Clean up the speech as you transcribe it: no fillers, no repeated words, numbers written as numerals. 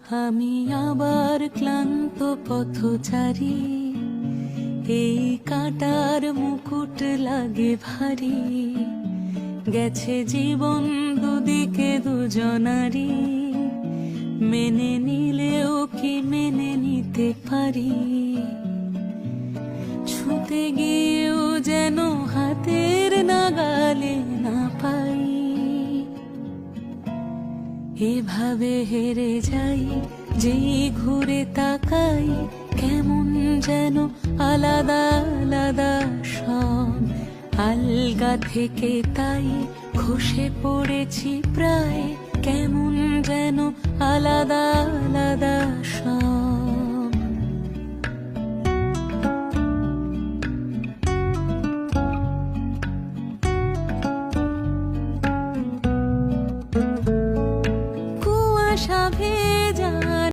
আমি আবার ক্লান্ত পথচারী, এই কাঁটার মুকুট লাগে ভারী। গেছে জীবন দুদিকে দুজনারি, মেনে নিলেও কি মেনে নিতে পারি? ছুতে গিয়েও যেন হাতের নাগালে না পাই। এভাবে হেরে যাই, যেই ঘুরে তাকাই, কেমন যেন আলাদা আলাদা সব। আলগা থেকে তাই খসে পড়েছি প্রায়, কেমন যেন আলাদা আলাদা সব।